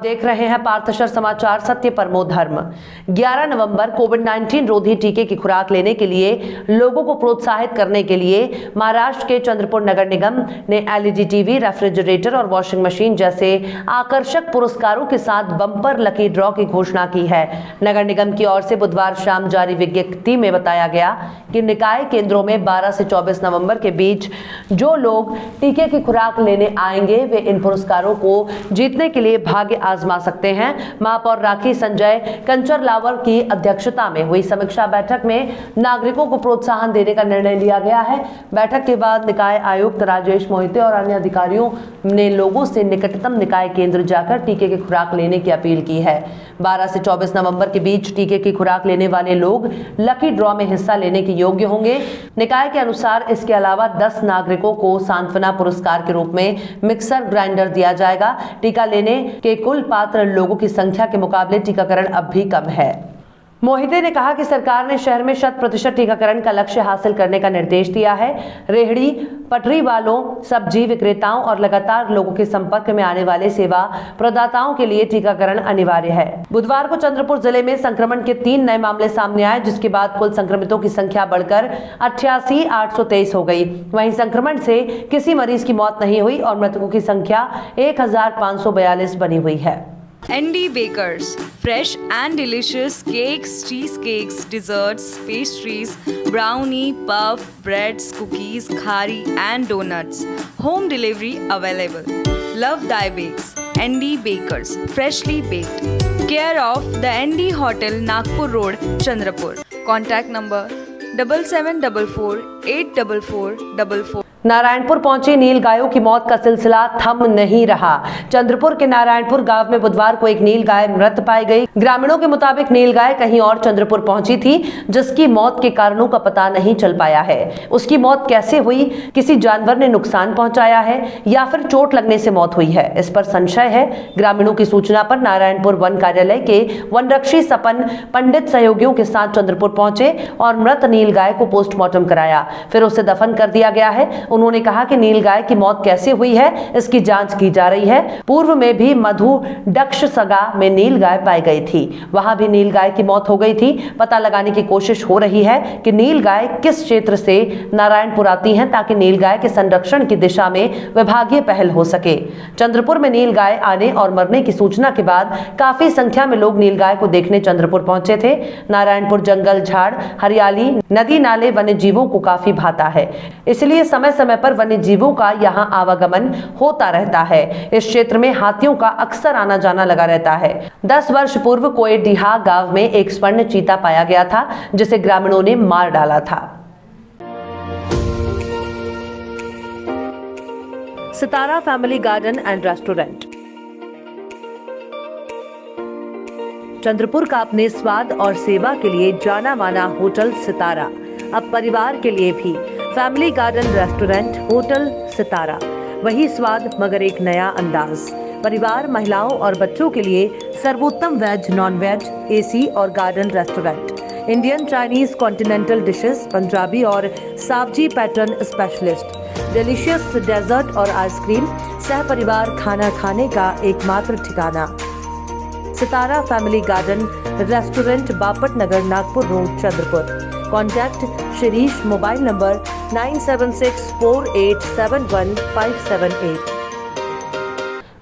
देख रहे हैं पार्थशर समाचार, सत्य परमो धर्म। 11 नवंबर कोविड-19 रोधी टीके की खुराक लेने के लिए लोगों को प्रोत्साहित करने के लिए महाराष्ट्र के चंद्रपुर नगर निगम ने एलईडी टीवी, रेफ्रिजरेटर और वॉशिंग मशीन जैसे आकर्षक पुरस्कारों के साथ बम्पर लकी ड्रॉ की घोषणा की है। नगर निगम की ओर से बुधवार शाम जारी विज्ञप्ति में बताया गया कि निकाय केंद्रों में 12 से 24 नवंबर के बीच जो लोग टीके की खुराक लेने आएंगे वे इन पुरस्कारों को जीतने के लिए भाग्य आजमा सकते हैं। महापौर राखी संजय कंचरलावर की अध्यक्षता में हुई समीक्षा बैठक में नागरिकों को प्रोत्साहन देने का निर्णय लिया गया है। बैठक के बाद निकाय आयुक्त राजेश मोहिते और अन्य अधिकारियों ने लोगों से निकटतम निकाय केंद्र जाकर टीके की खुराक लेने की अपील की है। 12 से 24 नवंबर के बीच टीके की खुराक लेने वाले लोग लकी ड्रॉ में हिस्सा लेने के योग्य होंगे। निकाय के अनुसार इसके अलावा 10 नागरिकों को सांत्वना पुरस्कार के रूप में मिक्सर ग्राइंडर दिया जाएगा। टीका लेने के कुल पात्र लोगों की संख्या के मुकाबले टीकाकरण अब भी कम है। मोहिते ने कहा कि सरकार ने शहर में 100% टीकाकरण का लक्ष्य हासिल करने का निर्देश दिया है। रेहड़ी पटरी वालों, सब्जी विक्रेताओं और लगातार लोगों के संपर्क में आने वाले सेवा प्रदाताओं के लिए टीकाकरण अनिवार्य है। बुधवार को चंद्रपुर जिले में संक्रमण के 3 नए मामले सामने आए, जिसके बाद कुल संक्रमितों की संख्या बढ़कर 88,823 हो गई। वहीं संक्रमण से किसी मरीज की मौत नहीं हुई और मृतकों की संख्या 1,542 बनी हुई है। ND Bakers, fresh and delicious cakes, cheesecakes, desserts, pastries, brownie, puff, breads, cookies, khari and donuts. Home delivery available. Love Thy Bakes. ND Bakers, freshly baked. Care of the ND Hotel, Nagpur Road, Chandrapur. Contact number 7744844444. Narayanpur पहुंची नील गायों की मौत का सिलसिला थम नहीं रहा। चंद्रपुर के नारायणपुर गांव में बुधवार को एक नील गाय मृत पाई गई। ग्रामीणों के मुताबिक नील गाय कहीं और चंद्रपुर पहुंची थी, जिसकी मौत के कारणों का पता नहीं चल पाया है। उसकी मौत कैसे हुई, किसी जानवर ने नुकसान पहुंचाया है या फिर चोट लगने से मौत हुई है, इस पर संशय है। ग्रामीणों की सूचना पर नारायणपुर वन कार्यालय के वनरक्षी सपन पंडित सहयोगियों के साथ चंद्रपुर पहुंचे और मृत नील गाय को पोस्टमार्टम कराया, फिर उसे दफन कर दिया गया है। उन्होंने कहा कि नील गाय की मौत कैसे हुई है, इसकी जांच की जा रही है। पूर्व में भी मधु डक्षसगा में नील गाय पाई गई थी, वहां भी नील गाय की मौत हो गई थी। पता लगाने की कोशिश हो रही है कि नील गाय किस क्षेत्र से नारायणपुर आती हैं, ताकि नील गाय के संरक्षण की दिशा में विभागीय पहल हो सके। चंद्रपुर में नील गाय आने और मरने की सूचना के बाद काफी संख्या में लोग नील गाय को देखने चंद्रपुर पहुंचे थे। नारायणपुर जंगल, झाड़, हरियाली, नदी नाले वन्य जीवों को काफी भाता है, इसलिए समय समय पर वन्य जीवों का यहां आवागमन होता रहता है। इस क्षेत्र में हाथियों का अक्सर आना जाना लगा रहता है। 10 वर्ष पूर्व कोएडीहा गांव में एक स्वर्ण चीता पाया गया था, जिसे ग्रामीणों ने मार डाला था। Sitara family garden and restaurant. Chandrapur का अपने स्वाद और सेवा के लिए जाना माना होटल सितारा अब परिवार के लिए भी फैमिली गार्डन रेस्टोरेंट होटल सितारा, वही स्वाद मगर एक नया अंदाज। परिवार, महिलाओं और बच्चों के लिए सर्वोत्तम वेज, नॉन वेज, एसी और garden restaurant. Indian, Chinese, continental dishes, Punjabi और Saoji pattern specialist, delicious dessert और आइसक्रीम, सह परिवार खाना खाने का एकमात्र ठिकाना। Sitara family garden restaurant, Bapat Nagar, Nagpur road, Chandrapur. Contact Shirish, mobile number 9764871578।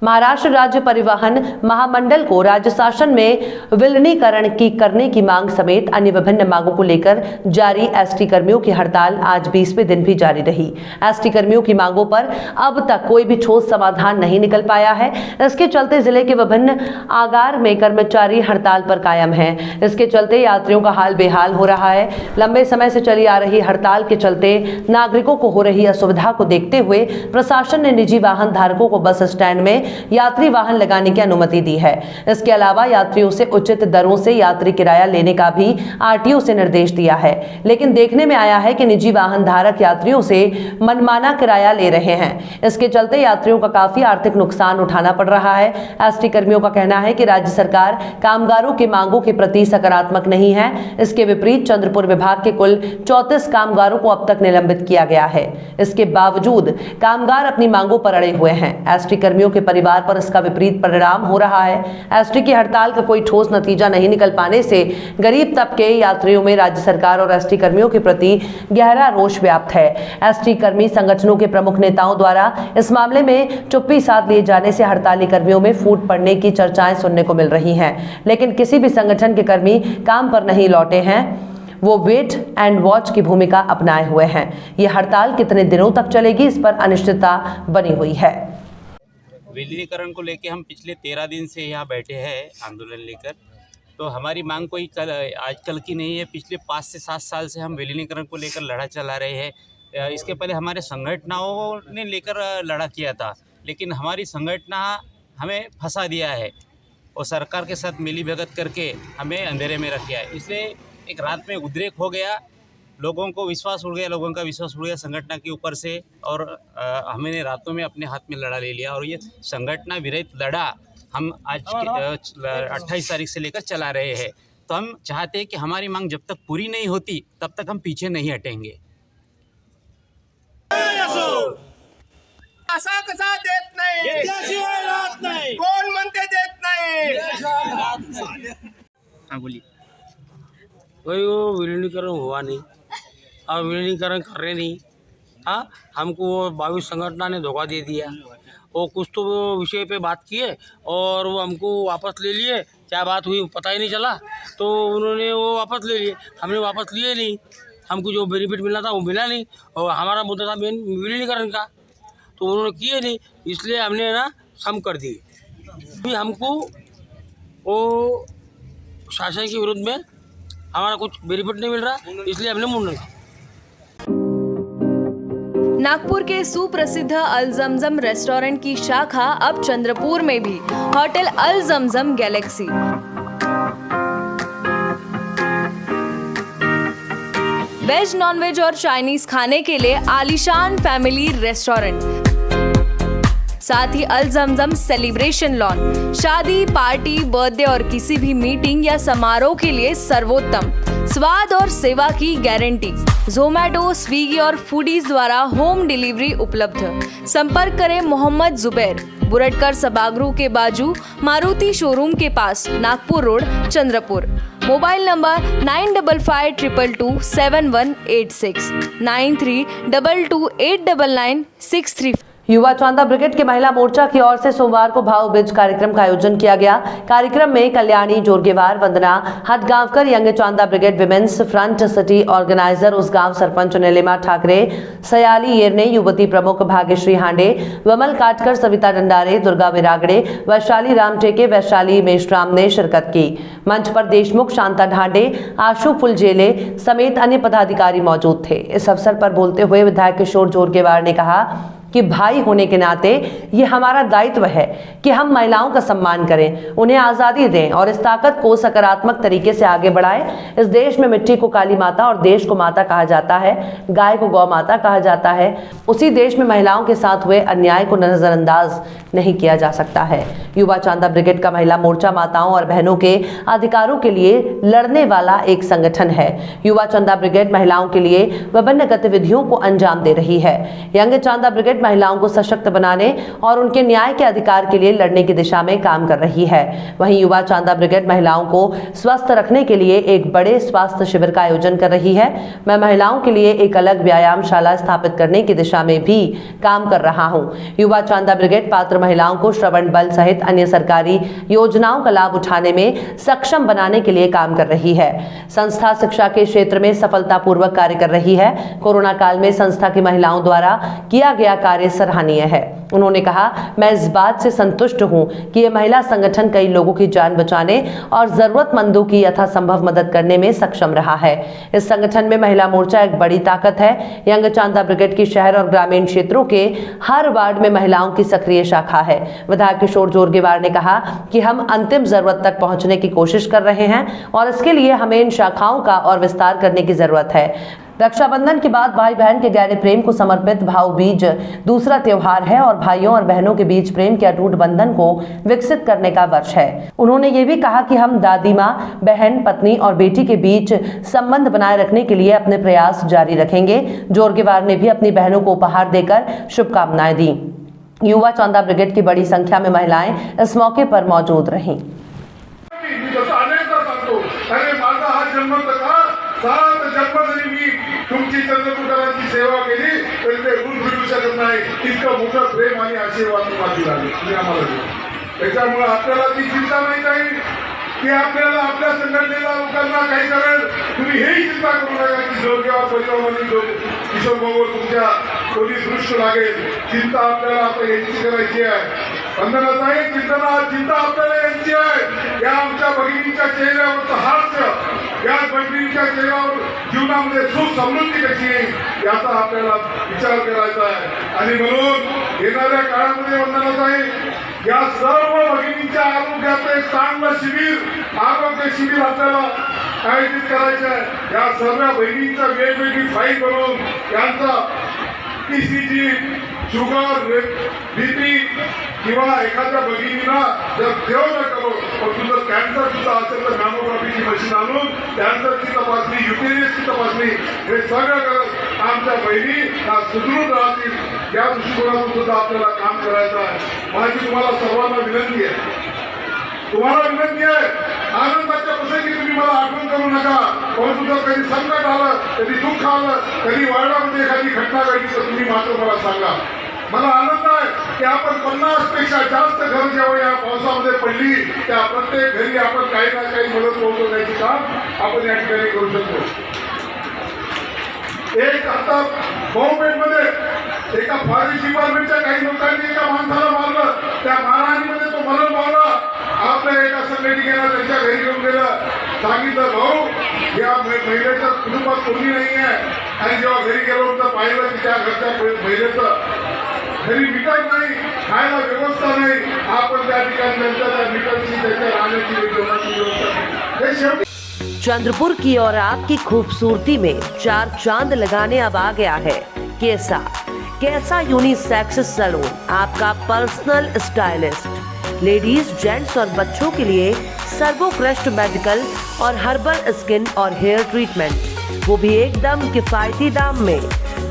Maharashtra राज्य परिवहन महामंडल को राज्य शासन में विलीनीकरण की करने की मांग समेत अन्य विभिन्न मांगों को लेकर जारी एसटी कर्मियों की हड़ताल आज 20वें दिन भी जारी रही। एसटी कर्मियों की मांगों पर अब तक कोई भी ठोस समाधान नहीं निकल पाया है। इसके चलते जिले के विभिन्न आगार में कर्मचारी हड़ताल पर कायम हैं। इसके चलते यात्रियों का हाल बेहाल हो रहा है। लंबे समय से चली आ रही हड़ताल के चलते नागरिकों को हो रही असुविधा को देखते हुए प्रशासन ने निजी वाहन धारकों को बस स्टैंड में यात्री वाहन लगाने की अनुमति दी है। इसके अलावा यात्रियों से उचित दरों से यात्री किराया लेने का भी आरटीओ से निर्देश दिया है, लेकिन देखने में आया है कि निजी वाहन धारक यात्रियों से मनमाना किराया ले रहे हैं। इसके चलते यात्रियों का काफी आर्थिक नुकसान उठाना पड़ रहा है। एसटी कर्मियों का कहना है कि राज्य सरकार कामगारों की मांगों के प्रति सकारात्मक नहीं है। इसके विपरीत चंद्रपुर विभाग के कुल 34 कामगारों को अब तक निलंबित किया गया है। इसके बावजूद कामगार अपनी मांगों पर अड़े हुए हैं। एसटी कर्मियों के परिवार पर इसका विपरीत परिणाम हो रहा है। एसटी की हड़ताल का कोई ठोस नतीजा नहीं निकल पाने से गरीब तबके यात्रियों में राज्य सरकार और एसटी कर्मियों के प्रति गहरा रोष व्याप्त है। एसटी कर्मी संगठनों के प्रमुख नेताओं द्वारा इस मामले में चुप्पी साध लिए जाने से हड़ताली कर्मियों में फूट पड़ने की चर्चाएं सुनने को मिल रही हैं, लेकिन किसी भी संगठन के कर्मी काम पर नहीं लौटे हैं। वो वेट एंड वॉच की भूमिका अपनाए हुए हैं। ये हड़ताल कितने दिनों तक चलेगी, इस पर अनिश्चितता बनी हुई है। विलीनीकरण को लेके हम पिछले 13 दिन से यहाँ बैठे हैं आंदोलन लेकर। तो हमारी मांग कोई आजकल की नहीं है। पिछले 5 से 7 साल से हम विलीनीकरण को लेकर लड़ा चला रहे हैं। इसके पहले हमारे संगठनों ने लेकर लड़ा किया था, लेकिन हमारी संगठना हमें फंसा दिया है और सरकार के साथ मिलीभगत करके हमें अंधेरे में रख दिया है। इसलिए एक रात में उद्रेक हो गया, लोगों का विश्वास उड़ गया संगठन के ऊपर से, और हमने रातों में अपने हाथ में लड़ा ले लिया। और ये संगठन विरहित लड़ा हम आज 28 तारीख से लेकर चला रहे हैं। तो हम चाहते हैं कि हमारी मांग जब तक पूरी नहीं होती तब तक हम पीछे नहीं हटेंगे। असा कसा देत नाही, कोण म्हणते देत नाही। हाँ बोलिए। भाई वो विलीनीकरण हुआ नहीं और विलीनीकरण कर रहे नहीं। हाँ, हमको वो 22 संगठना ने धोखा दे दिया। वो कुछ तो वो विषय पे बात किए और वो हमको वापस ले लिए। क्या बात हुई पता ही नहीं चला, तो उन्होंने वो वापस ले लिए। हमने वापस लिए नहीं, हमको जो बेनिफिट मिलना था वो मिला नहीं। और हमारा मुद्दा था मेन विलीनीकरण का, तो उन्होंने किए नहीं, इसलिए हमने ना सम कर दिए। भी हमको वो शासन के विरुद्ध में हमारा कुछ बेनिफिट नहीं मिल रहा, इसलिए हमने मुंडन। नागपुर के सुप्रसिद्ध अल जमजम रेस्टोरेंट की शाखा अब चंद्रपुर में भी, होटल अल जमजम गैलेक्सी। वेज, नॉनवेज और चाइनीज खाने के लिए आलीशान फैमिली रेस्टोरेंट, साथ ही अल जमजम सेलिब्रेशन लॉन, शादी, पार्टी, बर्थडे और किसी भी मीटिंग या समारोह के लिए सर्वोत्तम स्वाद और सेवा की गारंटी। ज़ोमैटो, स्विगी और फूडीज द्वारा होम डिलीवरी उपलब्ध। संपर्क करें मोहम्मद जुबैर, बुरटकर सभागृह के बाजू, मारुति शोरूम के पास, Nagpur road, Chandrapur. Mobile number 9552227186 93228996 युवा चांदा ब्रिगेड के महिला मोर्चा की ओर से सोमवार को भाव ब्रिज कार्यक्रम का आयोजन किया गया। कार्यक्रम में Kalyani Jorgewar, Vandana Hatgaonkar, young Chanda brigade women's front city organiser Usgaon sarpanch Nilima Thakre, Sayali Yerne, युवती प्रमुख भाग्यश्री हांडे, विमल काटकर, सविता डंडारे, दुर्गा विरागड़े, वैशाली रामटेके, वैशाली मेश्राम ने शिरकत की। मंच पर देशमुख, शांता ढांडे, आशु फुलजेले समेत अन्य पदाधिकारी मौजूद थे। इस अवसर पर बोलते हुए विधायक किशोर जोरगेवार ने कहा कि भाई होने के नाते ये हमारा दायित्व है कि हम महिलाओं का सम्मान करें, उन्हें आज़ादी दें और इस ताकत को सकारात्मक तरीके से आगे बढ़ाएं। इस देश में मिट्टी को काली माता और देश को माता कहा जाता है, गाय को गौ माता कहा जाता है। उसी देश में महिलाओं के साथ हुए अन्याय को नजरअंदाज नहीं किया जा सकता है। युवा चांदा ब्रिगेड का महिला मोर्चा माताओं और बहनों के अधिकारों के लिए लड़ने वाला एक संगठन है। युवा चांदा ब्रिगेड महिलाओं के लिए विभिन्न गतिविधियों को अंजाम दे रही है। यंग चांदा ब्रिगेड महिलाओं को सशक्त बनाने और उनके न्याय के अधिकार के लिए लड़ने की दिशा में काम कर रही है। वहीं युवा चांदा ब्रिगेड महिलाओं को स्वस्थ रखने के लिए एक बड़े स्वास्थ्य शिविर का आयोजन कर रही है। मैं महिलाओं के लिए एक अलग व्यायामशाला स्थापित करने की दिशा में भी काम कर रहा हूं। युवा चांदा ब्रिगेड पात्र महिलाओं को श्रवण बल सहित अन्य सरकारी योजनाओं का लाभ उठाने में सक्षम बनाने के लिए काम कर रही है। संस्था शिक्षा के क्षेत्र में सफलतापूर्वक कार्य कर रही है। कोरोना काल में संस्था की महिलाओं द्वारा किया गया कार्य सराहनीय है। उन्होंने कहा, मैं इस बात से संतुष्ट हूं कि यह महिला संगठन कई लोगों की जान बचाने और जरूरतमंदों की यथासंभव मदद करने में सक्षम रहा है। इस संगठन में महिला मोर्चा एक बड़ी ताकत है। यंग चांदा ब्रिगेड की शहर और ग्रामीण क्षेत्रों के हर वार्ड में महिलाओं की सक्रिय शाखा है। विधायक किशोर जोरगेवार ने कहा कि हम अंतिम जरूरत तक पहुंचने की कोशिश कर रहे हैं और इसके लिए हमें इन शाखाओं का और विस्तार करने की जरूरत है। रक्षाबंधन के बाद भाई बहन के गहरे प्रेम को समर्पित भाव बीज दूसरा त्योहार है और भाइयों और बहनों के बीच प्रेम के अटूट बंधन को विकसित करने का वर्ष है। उन्होंने ये भी कहा कि हम दादी माँ, बहन, पत्नी और बेटी के बीच संबंध बनाए रखने के लिए अपने प्रयास जारी रखेंगे। जोरगेवार ने भी अपनी बहनों को उपहार देकर शुभकामनाएं दी। युवा चौंदा ब्रिगेड की बड़ी संख्या में महिलाएं इस मौके पर मौजूद रहीं। मी जसं अनेकदा सांगतो, अरे माझा हा जन्म कसा 7 जन्म जरी मी तुमची चंद्रपूरकरांची सेवा केली तरी ते ऋण भेटू शकत नाही. इतकं मोठं प्रेम आणि आशीर्वाद तुम्हाला दिला आम्हाला दिला. त्याच्यामुळे आपल्याला ती चिंता नाही काही की आपल्याला आपल्या संघटनेला लोकांना काही करेल. तुम्ही हेही चिंता करू नका की जोरगेवा परिवाराने किशोर भाऊवर तुमच्या कोणी दृष्ट लागेल. चिंता आपल्याला आता यांची करायची आहे. वंदनाताई, चिंता आपल्याला यांची आहे. या आमच्या भगिनींच्या चेहऱ्यावरचं हास्य, या भगिनींच्या चेहऱ्यावर जीवनामध्ये सुख समृद्धी कशी येईल याचा आपल्याला विचार करायचा आहे. आणि म्हणून येणाऱ्या काळामध्ये वंदनाताई, या सर्व भगिनींच्या आरोग्याचं एक चांगलं शिबिर, आरोग्य शिबिर आपल्याला आयोजित करायचं आहे. या सर्व बहिणींचा वेगवेगळी फाईल बनवून यांचा PCG, शुगर, BP किंवा एखाद्या भगिनीला जर देव न करो पण तुझं कॅन्सर सुद्धा असेल तर मॅमोग्राफीची मशीन आणून कॅन्सरची तपासणी, युटेरियसची तपासणी हे सगळं करत आमच्या बहिणी या सुदृढ राहतील. या दृष्टिकोनातून सुद्धा आपल्याला काम करायचं आहे. माझी तुम्हाला सर्वांना विनंती आहे, आनंदाच्या प्रसंगी तुम्ही मला आठवण करू नका. परंतु जर कधी संकट आलं, कधी दुःख आलं, कधी वार्डामध्ये एखादी घटना घडली तर तुम्ही मात्र मला सांगा. मला आनंद आहे की आपण 50 पेक्षा जास्त घर जेव्हा या पावसामध्ये पडली त्या प्रत्येक घरी आपण काही ना काही मदत पोहोचवण्याचे काम आपण या ठिकाणी करू शकतो. एक आता बहुपेठमध्ये एका फॉरेस्ट डिपार्टमेंटच्या काही लोकांनी एका माणसाला मारलं. त्या मारहाणीमध्ये तो मरण पावला. आपल्या एका संघटनेला त्यांच्या घरी घेऊन गेलं. सांगितलं, भाऊ या महिलेच्या कुटुंबात कोणी नाही आहे. आणि जेव्हा घरी गेलो तर पाहिलं की त्या घरच्या महिलेचं घरी मीटर नाही, खायला व्यवस्था नाही. आपण त्या ठिकाणी त्यांच्या त्या मीटरची, त्यांच्या राहण्याची व्यवस्था हे शेवटी चंद्रपुर की और आपकी खूबसूरती में 4 चांद लगाने अब आ गया है कैसा यूनिसेक्स सैलून, आपका पर्सनल स्टाइलिस्ट। लेडीज, जेंट्स और बच्चों के लिए सर्वोत्कृष्ट मेडिकल और हर्बल स्किन और हेयर ट्रीटमेंट, वो भी एकदम किफायती दाम में।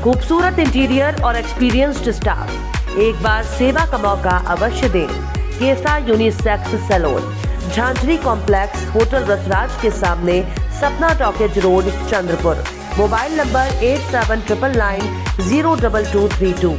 खूबसूरत इंटीरियर और एक्सपीरियंस्ड स्टाफ, एक बार सेवा का मौका अवश्य दें। कैसा unisex salon, Jhanjhri complex, hotel Rasraj के सामने, Sapna talkies road, Chandrapur. Mobile number 8799902232।